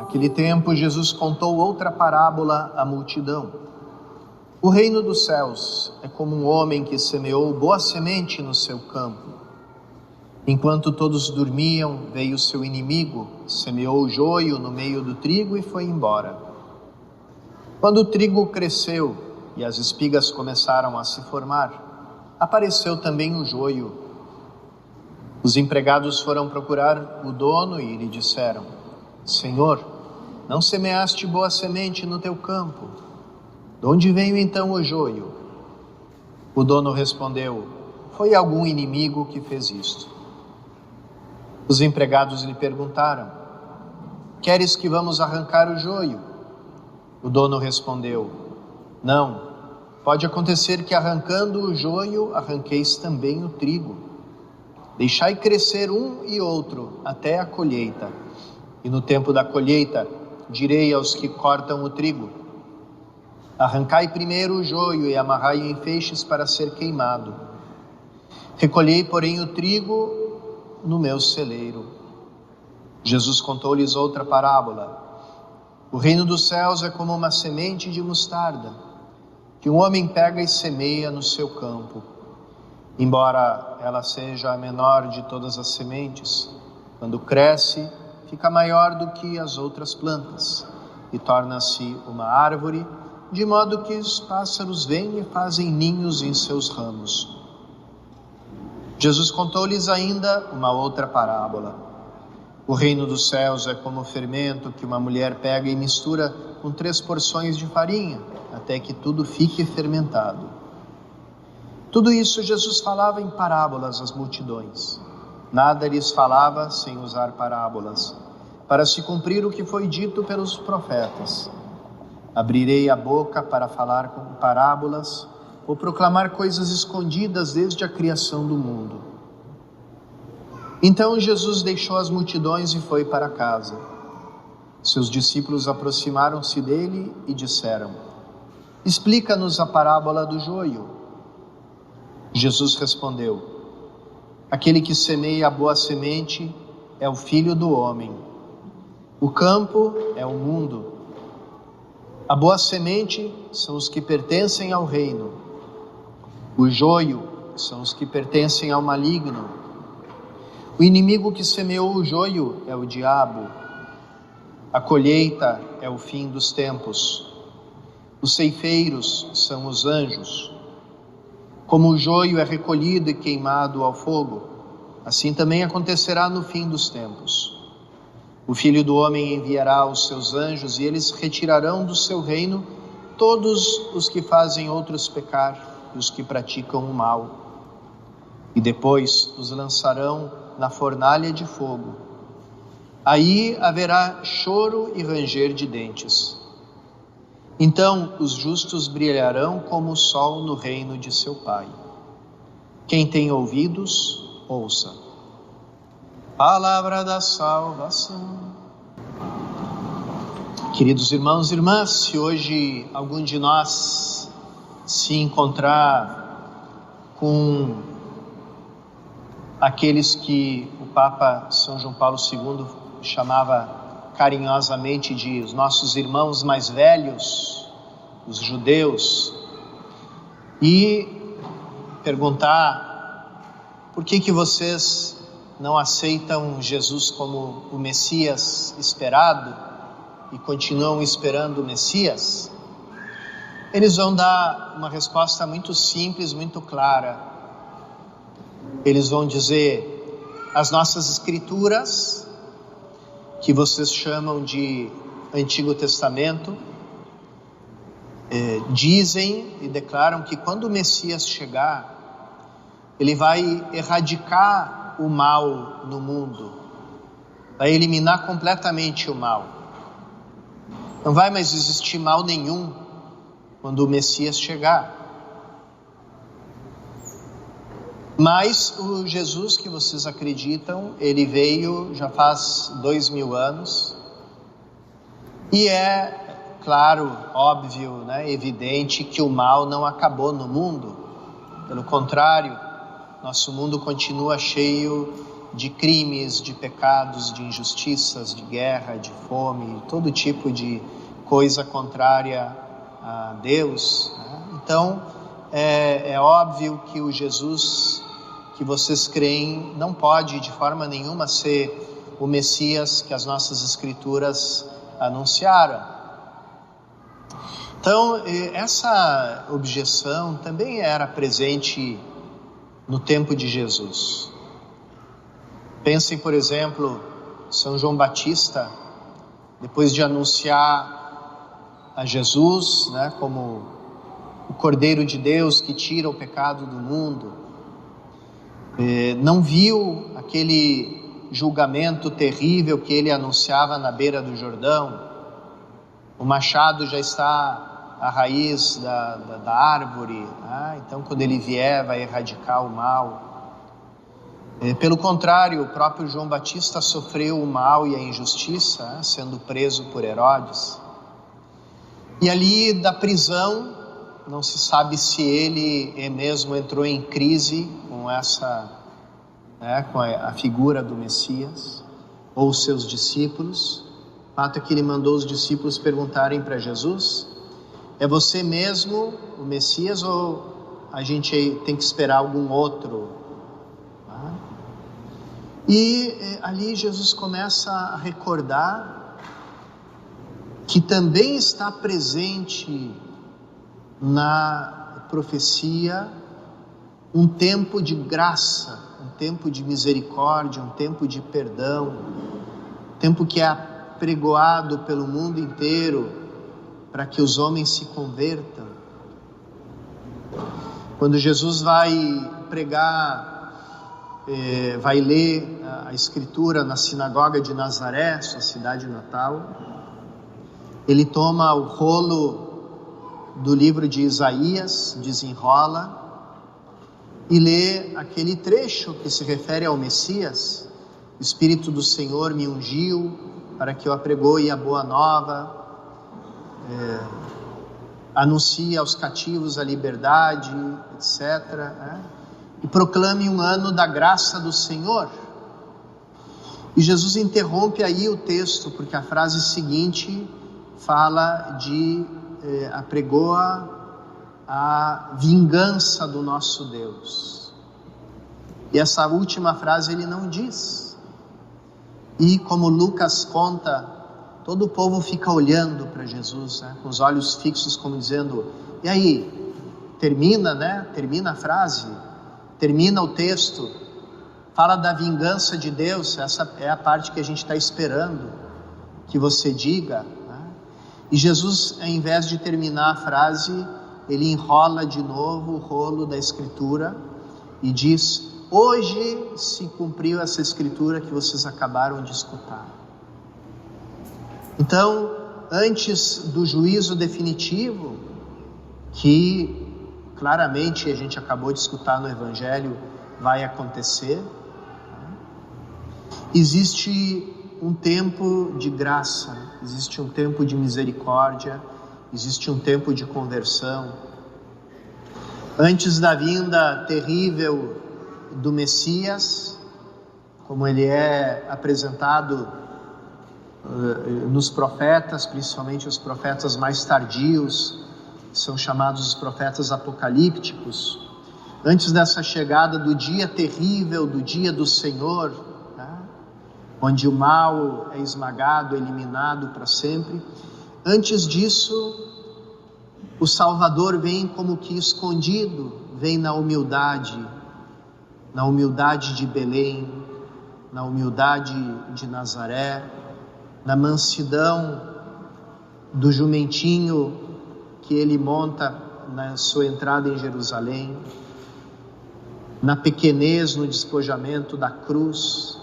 Naquele tempo, Jesus contou outra parábola à multidão. O reino dos céus é como um homem que semeou boa semente no seu campo. Enquanto todos dormiam, veio seu inimigo, semeou o joio no meio do trigo e foi embora. Quando o trigo cresceu e as espigas começaram a se formar, apareceu também o joio. Os empregados foram procurar o dono e lhe disseram: Senhor, não semeaste boa semente no teu campo? De onde veio então o joio? O dono respondeu: Foi algum inimigo que fez isto. Os empregados lhe perguntaram: Queres que vamos arrancar o joio? O dono respondeu: Não, pode acontecer que arrancando o joio, arranqueis também o trigo. Deixai crescer um e outro até a colheita. E no tempo da colheita, direi aos que cortam o trigo: Arrancai primeiro o joio e amarrai-o em feixes para ser queimado. Recolhei, porém, o trigo no meu celeiro. Jesus contou-lhes outra parábola. O reino dos céus é como uma semente de mostarda, que um homem pega e semeia no seu campo. Embora ela seja a menor de todas as sementes, quando cresce, fica maior do que as outras plantas e torna-se uma árvore, de modo que os pássaros vêm e fazem ninhos em seus ramos. Jesus contou-lhes ainda uma outra parábola. O reino dos céus é como o fermento que uma mulher pega e mistura com 3 porções de farinha, até que tudo fique fermentado. Tudo isso Jesus falava em parábolas às multidões. Nada lhes falava sem usar parábolas, para se cumprir o que foi dito pelos profetas: Abrirei a boca para falar com parábolas, ou proclamar coisas escondidas desde a criação do mundo. Então Jesus deixou as multidões e foi para casa. Seus discípulos aproximaram-se dele e disseram: Explica-nos a parábola do joio. Jesus respondeu: Aquele que semeia a boa semente é o Filho do homem. O campo é o mundo. A boa semente são os que pertencem ao reino. O joio são os que pertencem ao maligno. O inimigo que semeou o joio é o diabo. A colheita é o fim dos tempos. Os ceifeiros são os anjos. Como o joio é recolhido e queimado ao fogo, assim também acontecerá no fim dos tempos. O Filho do Homem enviará os seus anjos e eles retirarão do seu reino todos os que fazem outros pecar e os que praticam o mal. E depois os lançarão na fornalha de fogo. Aí haverá choro e ranger de dentes. Então os justos brilharão como o sol no reino de seu Pai. Quem tem ouvidos, ouça. Palavra da salvação. Queridos irmãos e irmãs, se hoje algum de nós se encontrar com aqueles que o Papa São João Paulo II chamava carinhosamente de os nossos irmãos mais velhos, os judeus, e perguntar: por que vocês não aceitam Jesus como o Messias esperado e continuam esperando o Messias? Eles vão dar uma resposta muito simples, muito clara. Eles vão dizer: as nossas escrituras, que vocês chamam de Antigo Testamento, dizem e declaram que quando o Messias chegar, ele vai erradicar o mal no mundo, vai eliminar completamente o mal. Não vai mais existir mal nenhum quando o Messias chegar. Mas o Jesus que vocês acreditam, ele veio já faz 2000 anos e é claro, óbvio, evidente que o mal não acabou no mundo. Pelo contrário, nosso mundo continua cheio de crimes, de pecados, de injustiças, de guerra, de fome, todo tipo de coisa contrária a Deus, né? Então, é óbvio que o Jesus que vocês creem não pode de forma nenhuma ser o Messias que as nossas Escrituras anunciaram. Então, essa objeção também era presente no tempo de Jesus. Pensem, por exemplo, São João Batista, depois de anunciar a Jesus, né, como o Cordeiro de Deus que tira o pecado do mundo, não viu aquele julgamento terrível que ele anunciava na beira do Jordão. O machado já está à raiz da árvore, né? Então quando ele vier vai erradicar o mal. Pelo contrário, o próprio João Batista sofreu o mal e a injustiça, né, sendo preso por Herodes. E ali da prisão, não se sabe se ele mesmo entrou em crise com essa, né, com a figura do Messias, ou seus discípulos. O fato é que ele mandou os discípulos perguntarem para Jesus: é você mesmo o Messias ou a gente tem que esperar algum outro? E ali Jesus começa a recordar que também está presente na profecia um tempo de graça, um tempo de misericórdia, um tempo de perdão, um tempo que é apregoado pelo mundo inteiro para que os homens se convertam. Quando Jesus vai pregar, vai ler a Escritura na sinagoga de Nazaré, sua cidade natal, ele toma o rolo do livro de Isaías, desenrola e lê aquele trecho que se refere ao Messias: o Espírito do Senhor me ungiu para que eu apregoe a boa nova, anuncie aos cativos a liberdade, etc., né? E proclame um ano da graça do Senhor. E Jesus interrompe aí o texto, porque a frase seguinte fala de apregoa a vingança do nosso Deus. E essa última frase ele não diz. E como Lucas conta, todo o povo fica olhando para Jesus, né, com os olhos fixos, como dizendo: e aí, termina, né? Termina a frase, termina o texto, fala da vingança de Deus, essa é a parte que a gente está esperando que você diga, né? E Jesus, ao invés de terminar a frase, ele enrola de novo o rolo da Escritura e diz: hoje se cumpriu essa Escritura que vocês acabaram de escutar. Então, antes do juízo definitivo, que claramente a gente acabou de escutar no Evangelho, vai acontecer, existe um tempo de graça, existe um tempo de misericórdia, existe um tempo de conversão. Antes da vinda terrível do Messias, como ele é apresentado nos profetas, principalmente os profetas mais tardios, são chamados os profetas apocalípticos. Antes dessa chegada do dia terrível, do dia do Senhor, né, onde o mal é esmagado, eliminado para sempre, antes disso, o Salvador vem como que escondido, vem na humildade de Belém, na humildade de Nazaré, na mansidão do jumentinho que ele monta na sua entrada em Jerusalém, na pequenez, no despojamento da cruz.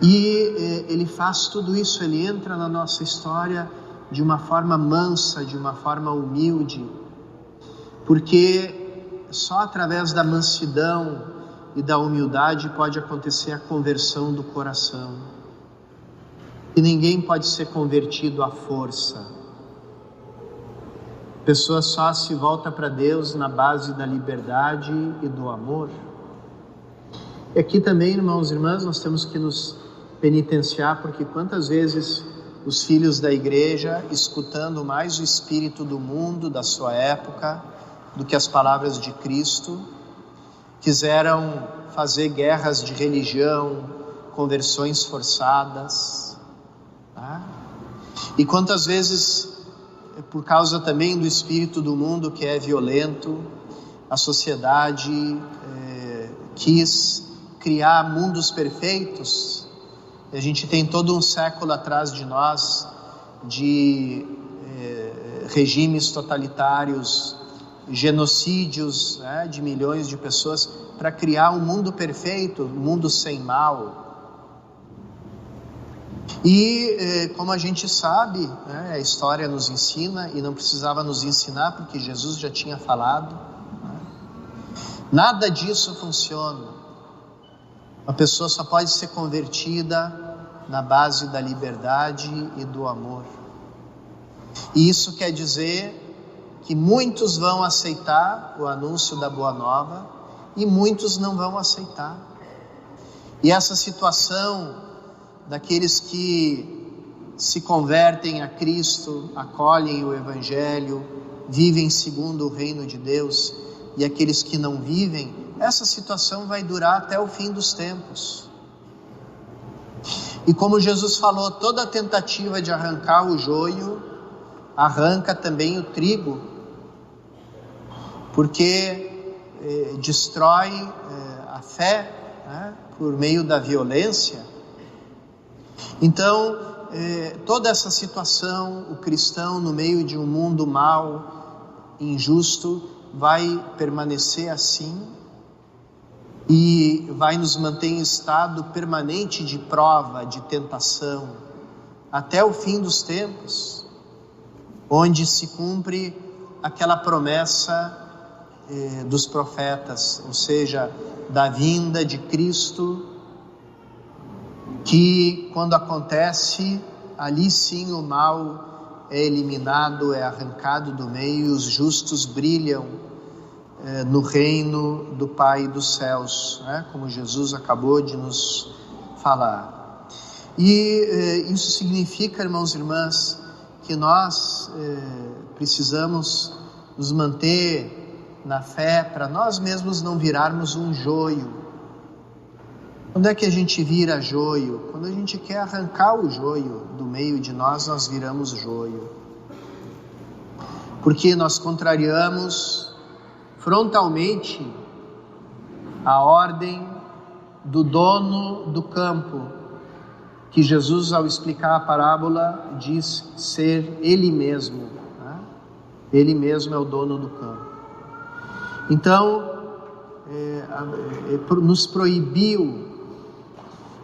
E ele faz tudo isso, ele entra na nossa história de uma forma mansa, de uma forma humilde, porque só através da mansidão e da humildade pode acontecer a conversão do coração. E ninguém pode ser convertido à força. A pessoa só se volta para Deus na base da liberdade e do amor. E aqui também, irmãos e irmãs, nós temos que nos penitenciar, porque quantas vezes os filhos da igreja, escutando mais o espírito do mundo, da sua época, do que as palavras de Cristo, quiseram fazer guerras de religião, conversões forçadas, tá? E quantas vezes, por causa também do espírito do mundo que é violento, a sociedade quis criar mundos perfeitos. A gente tem todo um século atrás de nós de regimes totalitários, genocídios, né, de milhões de pessoas, para criar um mundo perfeito, um mundo sem mal. E como a gente sabe, né, a história nos ensina, e não precisava nos ensinar porque Jesus já tinha falado, né, nada disso funciona. Uma pessoa só pode ser convertida na base da liberdade e do amor. E isso quer dizer que muitos vão aceitar o anúncio da Boa Nova e muitos não vão aceitar. E essa situação daqueles que se convertem a Cristo, acolhem o Evangelho, vivem segundo o reino de Deus, e aqueles que não vivem, essa situação vai durar até o fim dos tempos. E como Jesus falou, toda tentativa de arrancar o joio, arranca também o trigo, porque destrói a fé, né, por meio da violência. Então, toda essa situação, o cristão no meio de um mundo mau, injusto, vai permanecer assim e vai nos manter em estado permanente de prova, de tentação, até o fim dos tempos, onde se cumpre aquela promessa dos profetas, ou seja, da vinda de Cristo, que quando acontece, ali sim o mal é eliminado, é arrancado do meio, e os justos brilham no reino do Pai dos céus, né? Como Jesus acabou de nos falar. E isso significa, irmãos e irmãs, que nós precisamos nos manter na fé, para nós mesmos não virarmos um joio. Quando é que a gente vira joio? Quando a gente quer arrancar o joio do meio de nós, nós viramos joio. Porque nós contrariamos frontalmente a ordem do dono do campo, que Jesus, ao explicar a parábola, diz ser Ele mesmo, né? Ele mesmo é o dono do campo. Então, nos proibiu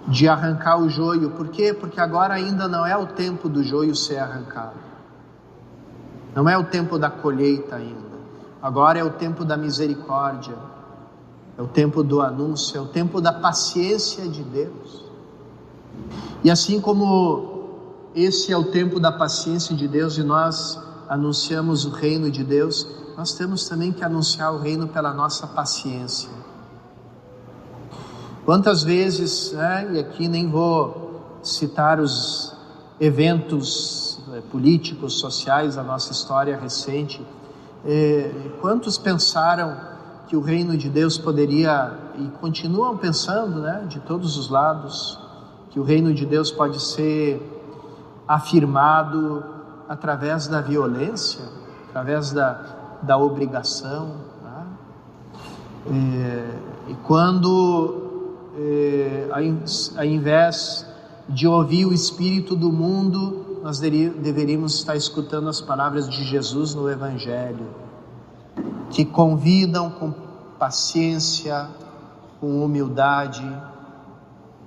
de arrancar o joio. Por quê? Porque agora ainda não é o tempo do joio ser arrancado. Não é o tempo da colheita ainda. Agora é o tempo da misericórdia. É o tempo do anúncio, é o tempo da paciência de Deus. E assim como esse é o tempo da paciência de Deus e nós anunciamos o reino de Deus, nós temos também que anunciar o reino pela nossa paciência. Quantas vezes, né, e aqui nem vou citar os eventos políticos, sociais da nossa história recente, quantos pensaram que o reino de Deus poderia, e continuam pensando, né, de todos os lados, que o reino de Deus pode ser afirmado através da violência, através da obrigação, né? E quando ao invés de ouvir o espírito do mundo, nós deveríamos estar escutando as palavras de Jesus no Evangelho, que convidam com paciência, com humildade,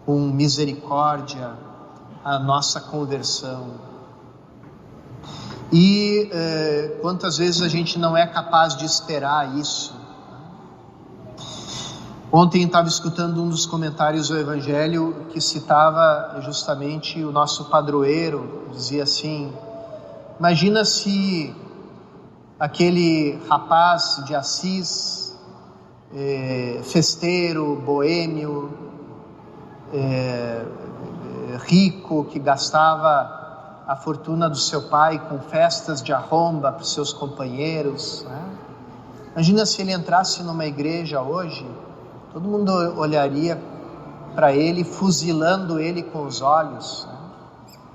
com misericórdia a nossa conversão. E quantas vezes a gente não é capaz de esperar isso? Ontem estava escutando um dos comentários do Evangelho que citava justamente o nosso padroeiro, dizia assim: imagina se aquele rapaz de Assis festeiro, boêmio, rico, que gastava a fortuna do seu pai com festas de arromba para os seus companheiros, né? Imagina se ele entrasse numa igreja hoje, todo mundo olharia para ele, fuzilando ele com os olhos, né?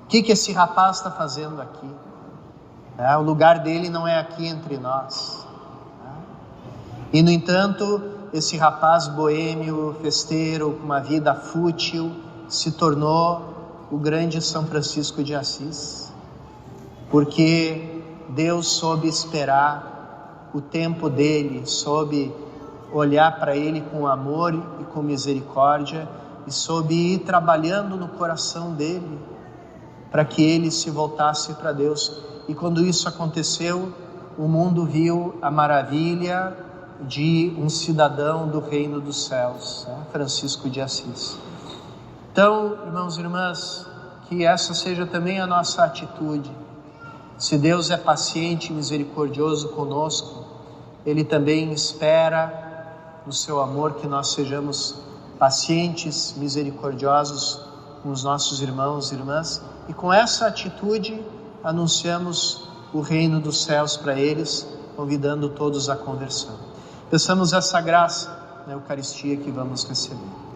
O que esse rapaz está fazendo aqui? O lugar dele não é aqui entre nós, né? E no entanto, esse rapaz boêmio, festeiro, com uma vida fútil, se tornou o grande São Francisco de Assis, porque Deus soube esperar o tempo dele, soube olhar para ele com amor e com misericórdia, e soube ir trabalhando no coração dele, para que ele se voltasse para Deus. E quando isso aconteceu, o mundo viu a maravilha de um cidadão do reino dos céus, né? Francisco de Assis. Então, irmãos e irmãs, que essa seja também a nossa atitude. Se Deus é paciente e misericordioso conosco, Ele também espera no seu amor que nós sejamos pacientes, misericordiosos com os nossos irmãos e irmãs, e com essa atitude anunciamos o reino dos céus para eles, convidando todos à conversão. Peçamos essa graça na Eucaristia que vamos receber.